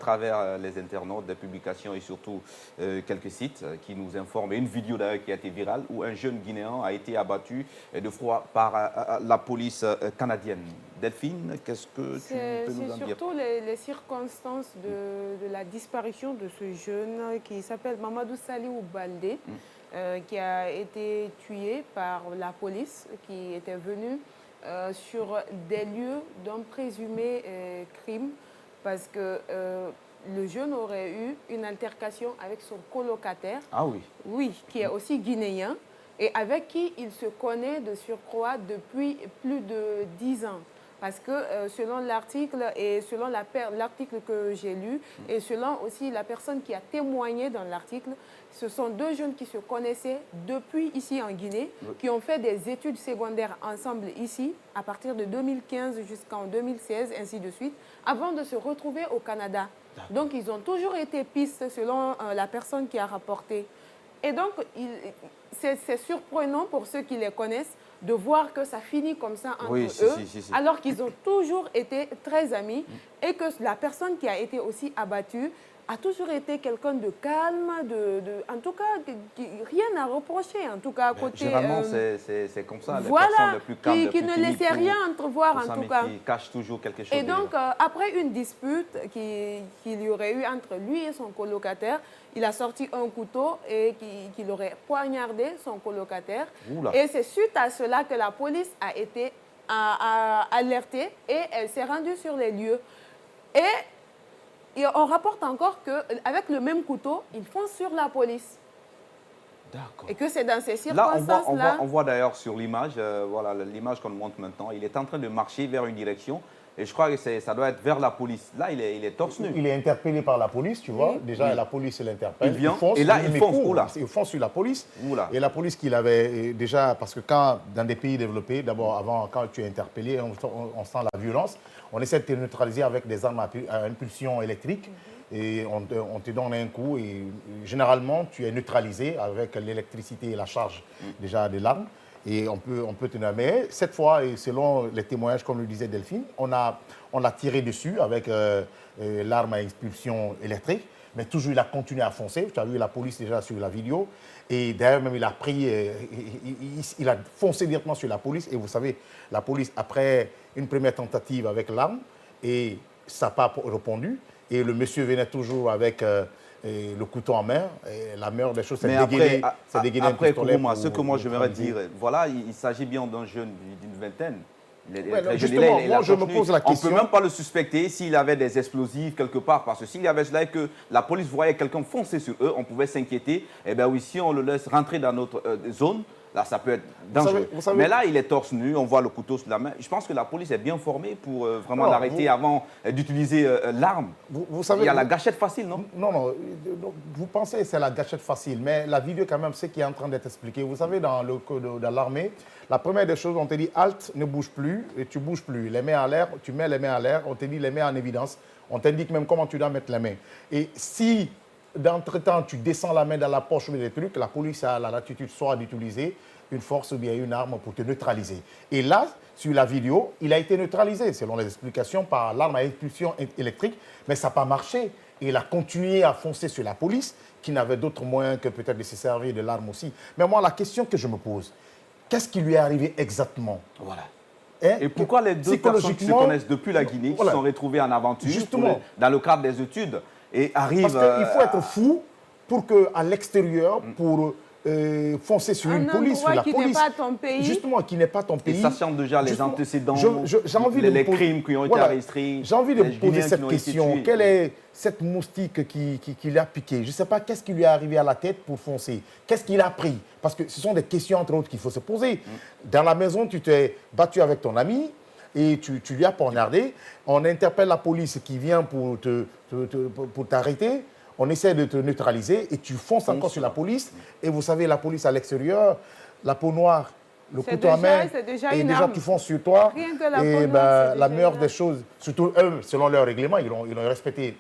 travers les internautes, des publications et surtout quelques sites qui nous informent, et une vidéo d'ailleurs qui a été virale, où un jeune Guinéen a été abattu de froid par la police canadienne. Delphine, qu'est-ce que tu peux nous en dire? C'est surtout les circonstances de la disparition de ce jeune qui s'appelle Mamadou Saliou Baldé, qui a été tué par la police, qui était venue sur des lieux d'un présumé crime, parce que le jeune aurait eu une altercation avec son colocataire. Ah oui. Oui, qui est aussi guinéen et avec qui il se connaît de surcroît depuis plus de 10 ans. Parce que selon l'article et selon l'article que j'ai lu et selon aussi la personne qui a témoigné dans l'article, ce sont deux jeunes qui se connaissaient depuis ici en Guinée, qui ont fait des études secondaires ensemble ici à partir de 2015 jusqu'en 2016, ainsi de suite, avant de se retrouver au Canada. Donc ils ont toujours été pistes selon la personne qui a rapporté. Et donc c'est surprenant pour ceux qui les connaissent de voir que ça finit comme ça entre eux, alors qu'ils ont toujours été très amis et que la personne qui a été aussi abattue a toujours été quelqu'un de calme, en tout cas, rien à reprocher, en tout cas, côté... Généralement, c'est comme ça, les voilà, personnes les plus calmes, les qui plus ne timides, laissaient rien entrevoir, en tout cas. Qui cachent toujours quelque chose. Et donc, après une dispute qu'il y aurait eu entre lui et son colocataire, il a sorti un couteau et qu'il aurait poignardé son colocataire. Oula. Et c'est suite à cela que la police a été alertée et elle s'est rendue sur les lieux. Et on rapporte encore qu'avec le même couteau, ils foncent sur la police. D'accord. Et que c'est dans ces circonstances-là... Là, on voit d'ailleurs sur l'image, voilà l'image qu'on montre maintenant, il est en train de marcher vers une direction et je crois que ça doit être vers la police. Là, il est torse nu. Il est interpellé par la police, tu vois. Déjà, la police l'interpelle. Il vient et là, il fonce. Il fonce sur la police. Oula. Et la police qu'il avait déjà... Parce que quand, dans des pays développés, d'abord, quand tu es interpellé, on sent la violence. On essaie de te neutraliser avec des armes à impulsion électrique. Et on te donne un coup et généralement, tu es neutralisé avec l'électricité et la charge déjà de l'arme. Et on peut te nommer. Mais cette fois, et selon les témoignages, comme le disait Delphine, on l'a tiré dessus avec l'arme à impulsion électrique. Mais toujours, il a continué à foncer. Tu as vu la police déjà sur la vidéo. Et d'ailleurs, même, il a pris, il a foncé directement sur la police. Et vous savez, la police, après une première tentative avec l'arme, et ça n'a pas répondu. Et le monsieur venait toujours avec le couteau en main. Et la meilleure des choses, c'est de dégainer un pistolet. Après, ce que moi, j'aimerais dire, voilà, il s'agit bien d'un jeune d'une vingtaine. Justement, moi, je me pose la question. On ne peut même pas le suspecter s'il avait des explosifs quelque part. Parce que s'il y avait cela et que la police voyait quelqu'un foncer sur eux, on pouvait s'inquiéter. Eh bien oui, si on le laisse rentrer dans notre zone, là, ça peut être dangereux. Vous savez, mais là, il est torse nu, on voit le couteau sur la main. Je pense que la police est bien formée pour vraiment l'arrêter avant d'utiliser l'arme. Vous savez, il y a la gâchette facile, non? Non. Vous pensez que c'est la gâchette facile, mais la vidéo, quand même, c'est qui est en train d'être expliqué. Vous savez, dans l'armée, la première des choses, on te dit halte, ne bouge plus, et tu ne bouges plus. Les mains en l'air, tu mets les mains en l'air, on te dit les mains en évidence. On t'indique même comment tu dois mettre les mains. Et si d'entre-temps, tu descends la main dans la poche ou des trucs, la police a la latitude soit d'utiliser une force ou bien une arme pour te neutraliser. Et là, sur la vidéo, il a été neutralisé, selon les explications, par l'arme à impulsion électrique, mais ça n'a pas marché. Et il a continué à foncer sur la police, qui n'avait d'autres moyens que peut-être de se servir de l'arme aussi. Mais moi, la question que je me pose, qu'est-ce qui lui est arrivé exactement? Voilà. Et pourquoi les deux personnes qui se connaissent depuis la Guinée, qui se sont retrouvées en aventure, dans le cadre des études, et arrivent... Parce qu'il faut être fou pour qu'à l'extérieur, pour foncer sur une police, sur la police... qui n'est pas ton pays. Justement, qui n'est pas ton pays. Et sachant déjà les antécédents, les crimes qui ont été enregistrés. J'ai envie de poser cette question. Quelle est cette moustique qui l'a piqué? Je ne sais pas qu'est-ce qui lui est arrivé à la tête pour foncer. Qu'est-ce qu'il a pris? Parce que ce sont des questions, entre autres, qu'il faut se poser. Dans la maison, tu t'es battu avec ton ami et tu lui as poignardé. On interpelle la police qui vient pour t'arrêter. On essaie de te neutraliser et tu fonces encore sur la police. Et vous savez, la police à l'extérieur, la peau noire, le couteau à main, et déjà tu fonces sur toi. Et la meilleure des choses, surtout eux, selon leur règlement, ils ont respecté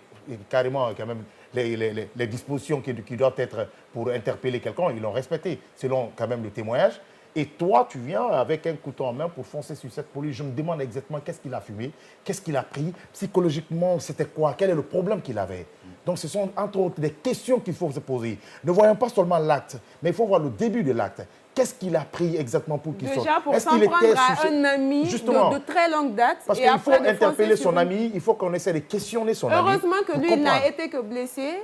carrément quand même les dispositions qui doivent être pour interpeller quelqu'un. Ils l'ont respecté, selon quand même le témoignage. Et toi, tu viens avec un couteau en main pour foncer sur cette police. Je me demande exactement qu'est-ce qu'il a fumé, qu'est-ce qu'il a pris, psychologiquement, c'était quoi, quel est le problème qu'il avait. Donc, ce sont entre autres des questions qu'il faut se poser. Ne voyons pas seulement l'acte, mais il faut voir le début de l'acte. Qu'est-ce qu'il a pris exactement pour qu'il sorte? Déjà, pour s'en prendre à un ami de très longue date. Parce qu'il faut interpeller son ami, il faut qu'on essaie de questionner son ami. Heureusement que lui, il n'a été que blessé.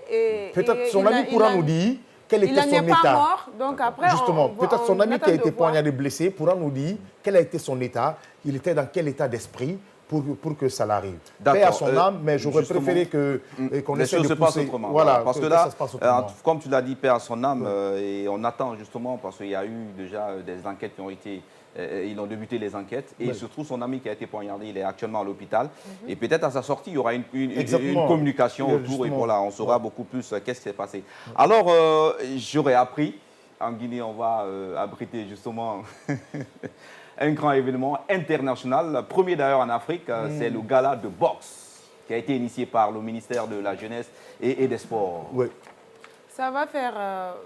Peut-être son ami pourra nous dire quel était son état. Il n'est pas mort, donc après... Justement, peut-être son ami qui a été poignardé blessé pourra nous dire quel a été son état, il était dans quel état d'esprit pour que ça l'arrive. Paix à son âme, mais j'aurais préféré qu'on essaie de pousser. Voilà, parce que là, comme tu l'as dit, paix à son âme, et on attend justement, parce qu'il y a eu déjà des enquêtes qui ont été... ils ont débuté les enquêtes, et surtout son ami qui a été poignardé, il est actuellement à l'hôpital. Et peut-être à sa sortie, il y aura une communication autour, et voilà, on saura beaucoup plus qu'est-ce qui s'est passé. Alors, j'aurais appris, en Guinée, on va abriter justement... un grand événement international, premier d'ailleurs en Afrique, c'est le gala de boxe qui a été initié par le ministère de la Jeunesse et des Sports. Oui. Ça va faire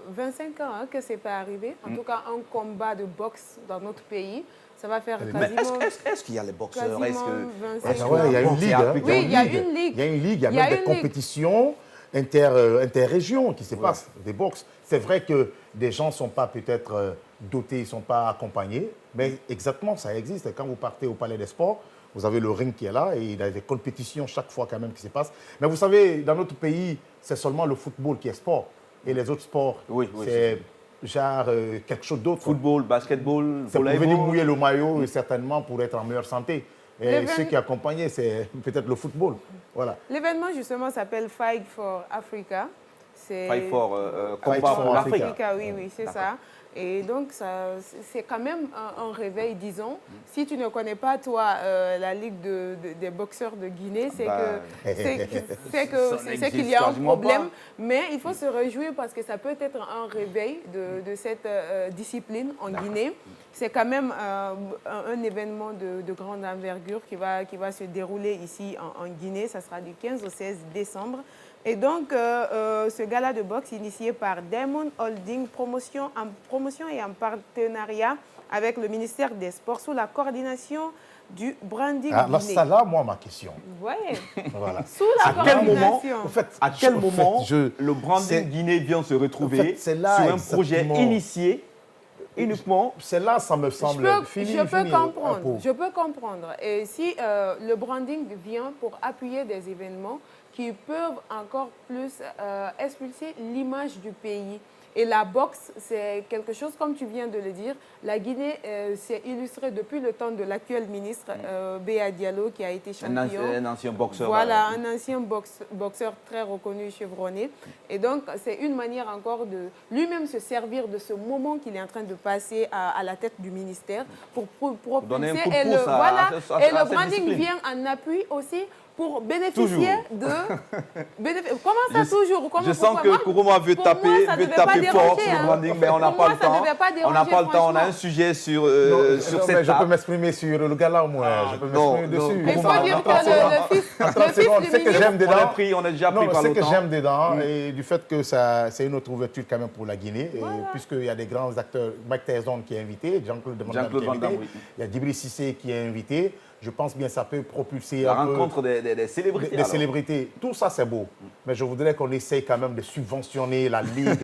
25 ans que ce n'est pas arrivé. En tout cas, un combat de boxe dans notre pays. Ça va faire quasiment... Est-ce qu'il y a les boxeurs? Il y a une ligue. Oui, il y a une ligue. Il y a une ligue, il y a même des compétitions interrégions qui se passent, des boxes. C'est vrai que des gens ne sont pas peut-être dotés, ils ne sont pas accompagnés, mais exactement, ça existe. Quand vous partez au Palais des Sports, vous avez le ring qui est là et il y a des compétitions chaque fois quand même qui se passent. Mais vous savez, dans notre pays, c'est seulement le football qui est sport. Et les autres sports, c'est genre quelque chose d'autre. Football, basketball, volleyball. C'est pour venir mouiller le maillot, certainement pour être en meilleure santé. Et ceux qui accompagnaient, c'est peut-être le football. Voilà. L'événement, justement, s'appelle Fight for Africa. Fight for Africa. Oui, c'est ça. Et donc, c'est quand même un réveil, disons. Si tu ne connais pas, toi, la Ligue des boxeurs de Guinée, c'est qu'il y a un problème. Mais il faut se réjouir parce que ça peut être un réveil de cette discipline en Guinée. C'est quand même un événement de grande envergure qui va se dérouler ici en Guinée. Ça sera du 15 au 16 décembre. Et donc, ce gala de boxe initié par Diamond Holding promotion et en partenariat avec le ministère des Sports sous la coordination du branding guinéen. Alors ça là, moi, ma question. Oui, voilà. Sous la coordination. À quel moment le branding guinéen vient se retrouver sur un projet initié uniquement? C'est là, ça me semble fini. Je peux comprendre. Et si le branding vient pour appuyer des événements qui peuvent encore plus expulser l'image du pays. Et la boxe, c'est quelque chose, comme tu viens de le dire, la Guinée s'est illustrée depuis le temps de l'actuel ministre Béa Diallo, qui a été champion. Un ancien boxeur. Voilà, un ancien boxeur très reconnu, chevronné. Et donc, c'est une manière encore de lui-même se servir de ce moment qu'il est en train de passer à la tête du ministère pour donner un coup propulser. de pouce Et le branding vient en appui aussi pour bénéficier de... Comment ça toujours? Je sens que Kourouma veut taper fort sur le branding, mais on n'a pas le temps. On n'a pas le temps, on a un sujet sur cette table. Je peux m'exprimer sur le gala au moins, je peux m'exprimer dessus. Il faut dire que le fils du ministre... On est déjà pris par le temps. Ce que j'aime dedans, et du fait que c'est une autre ouverture quand même pour la Guinée, puisqu'il y a des grands acteurs, Mike Tyson qui est invité, Jean-Claude Van Damme, il y a Djibril Cissé qui est invité. Je pense bien que ça peut propulser la rencontre des célébrités. Des célébrités. Tout ça, c'est beau. Mais je voudrais qu'on essaye quand même de subventionner la Ligue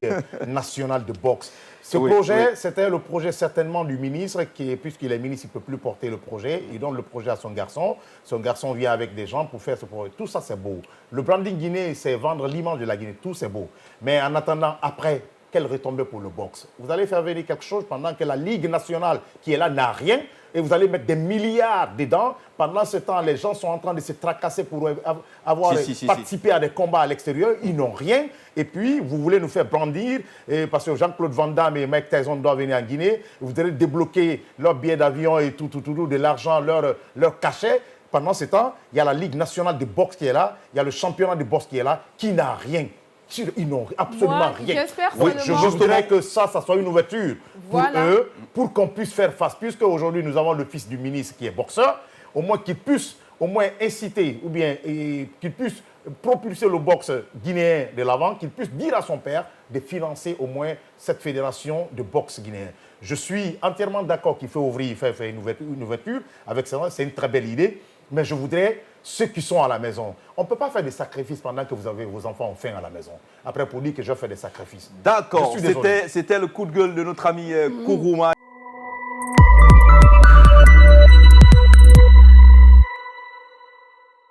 nationale de boxe. Ce projet, c'était le projet certainement du ministre, puisqu'il est ministre, il ne peut plus porter le projet. Il donne le projet à son garçon. Son garçon vient avec des gens pour faire ce projet. Tout ça, c'est beau. Le branding Guinée, c'est vendre l'image de la Guinée. Tout, c'est beau. Mais en attendant, après, quelle retombée pour le boxe? Vous allez faire venir quelque chose pendant que la Ligue nationale qui est là n'a rien. Et vous allez mettre des milliards dedans. Pendant ce temps, les gens sont en train de se tracasser pour avoir participé à des combats à l'extérieur. Ils n'ont rien. Et puis, vous voulez nous faire brandir, parce que Jean-Claude Van Damme et Mike Tyson doivent venir en Guinée. Vous allez débloquer leurs billets d'avion et tout, de l'argent, leur cachet. Pendant ce temps, il y a la Ligue nationale de boxe qui est là. Il y a le championnat de boxe qui est là, qui n'a rien. Ils n'ont absolument rien. Je voudrais que ça soit une ouverture pour eux, pour qu'on puisse faire face. Puisque aujourd'hui, nous avons le fils du ministre qui est boxeur, au moins qu'il puisse inciter, ou bien qu'il puisse propulser le boxe guinéen de l'avant, qu'il puisse dire à son père de financer au moins cette fédération de boxe guinéen. Je suis entièrement d'accord qu'il faut faire une ouverture avec ça, c'est une très belle idée, mais je voudrais ceux qui sont à la maison. On ne peut pas faire des sacrifices pendant que vos enfants ont faim à la maison. Après, pour dire que je fais des sacrifices. D'accord, c'était le coup de gueule de notre ami Kourouma.